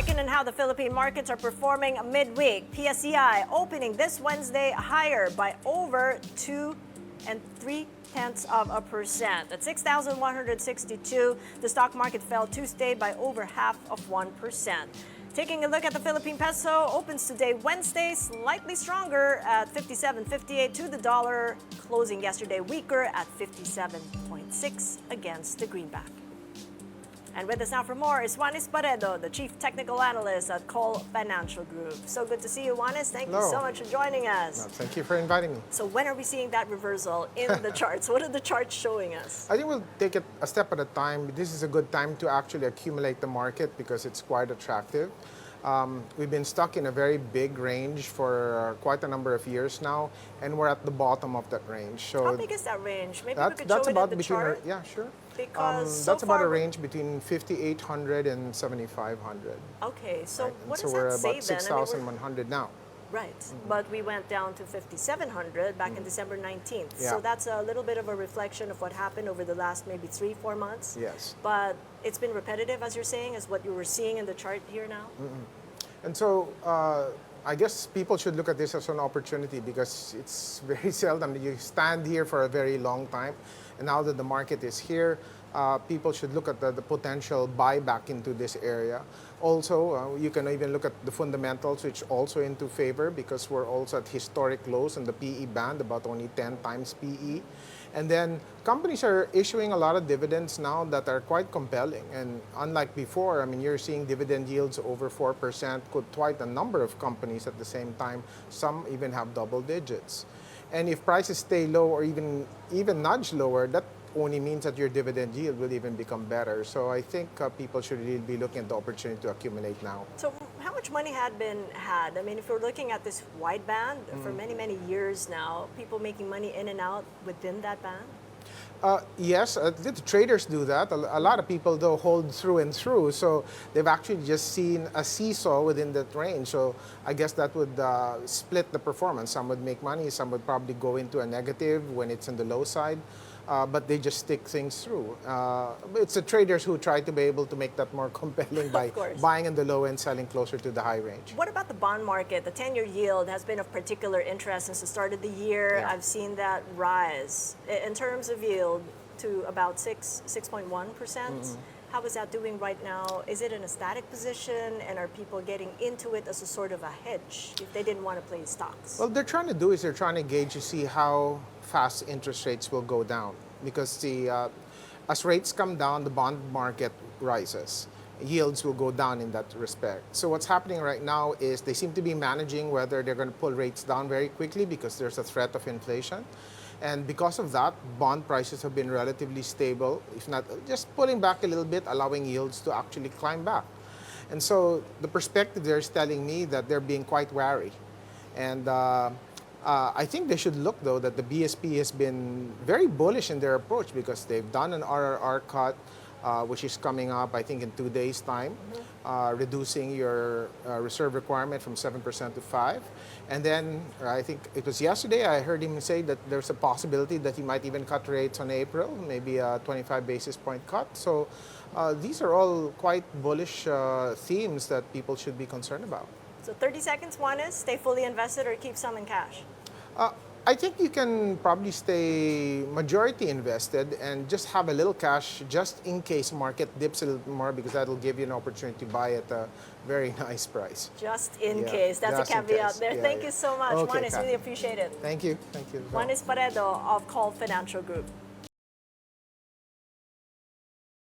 Checking on how the Philippine markets are performing midweek. PSEI opening this Wednesday higher by over 2 3/10%. At 6,162, the stock market fell Tuesday by over 0.5%. Taking a look at the Philippine peso, opens today Wednesday slightly stronger at 57.58 to the dollar, closing yesterday weaker at 57.6 against the greenback. And with us now for more is Juanis Barredo, the Chief Technical Analyst at COL Financial Group. So good to see you, Juanis. Thank you so much for joining us. No, thank you for inviting me. So when are we seeing that reversal in the charts? What are the charts showing us? I think we'll take it a step at a time. This is a good time to actually accumulate the market because it's quite attractive. We've been stuck in a very big range for quite a number of years now, and we're at the bottom of that range. So how big is that range? Maybe we could that's show it about in the between chart. yeah, sure. Because that's about a range between 5,800 and 7,500. Okay, so Right? what So does we're that say about then? 6,100 now. Right, but we went down to 5,700 back in December 19th. Yeah. So that's a little bit of a reflection of what happened over the last maybe 3-4 months. Yes. But it's been repetitive, as you're saying, is what you were seeing in the chart here now? And so I guess people should look at this as an opportunity because it's very seldom that you stand here for a very long time. And now that the market is here, people should look at the potential buyback into this area. Also, you can even look at the fundamentals, which also into favor because we're also at historic lows in the PE band, about only 10 times PE. And then companies are issuing a lot of dividends now that are quite compelling. And unlike before, I mean, you're seeing dividend yields over 4%, quite a number of companies at the same time. Some even have double digits. And if prices stay low or even nudge lower, that only means that your dividend yield will even become better. So I think people should really be looking at the opportunity to accumulate now. So how much money had been had? I mean, if you're looking at this wide band for many, many years now, people making money in and out within that band? Yes, the traders do that. A lot of people, though, hold through and through. So they've actually just seen a seesaw within that range. So I guess that would split the performance. Some would make money. Some would probably go into a negative when it's on the low side. But they just stick things through. It's the traders who try to be able to make that more compelling by buying in the low and selling closer to the high range. What about the bond market? The 10-year yield has been of particular interest since the start of the year. Yeah. I've seen that rise in terms of yield to about 6.1%. How is that doing right now? Is it in a static position, and are people getting into it as a sort of a hedge if they didn't want to play stocks? Well, they're trying to gauge to see how fast interest rates will go down because as rates come down, the bond market rises. Yields will go down in that respect. So what's happening right now is they seem to be managing whether they're going to pull rates down very quickly because there's a threat of inflation. And because of that, bond prices have been relatively stable, if not just pulling back a little bit, allowing yields to actually climb back. And so the perspective there is telling me that they're being quite wary. And I think they should look, though, that the BSP has been very bullish in their approach because they've done an RRR cut, which is coming up, I think, in 2 days' time, reducing your reserve requirement from 7% to 5%. And then I think it was yesterday I heard him say that there's a possibility that he might even cut rates on April, maybe a 25 basis point cut. So these are all quite bullish themes that people should be concerned about. So 30 seconds, one is stay fully invested or keep some in cash? I think you can probably stay majority invested and just have a little cash just in case market dips a little more because that'll give you an opportunity to buy at a very nice price. Just in case. That's a caveat there. Thank you so much, Okay, Juanis. Really appreciate it. Thank you. Thank you. Juanis Barredo of COL Financial Group.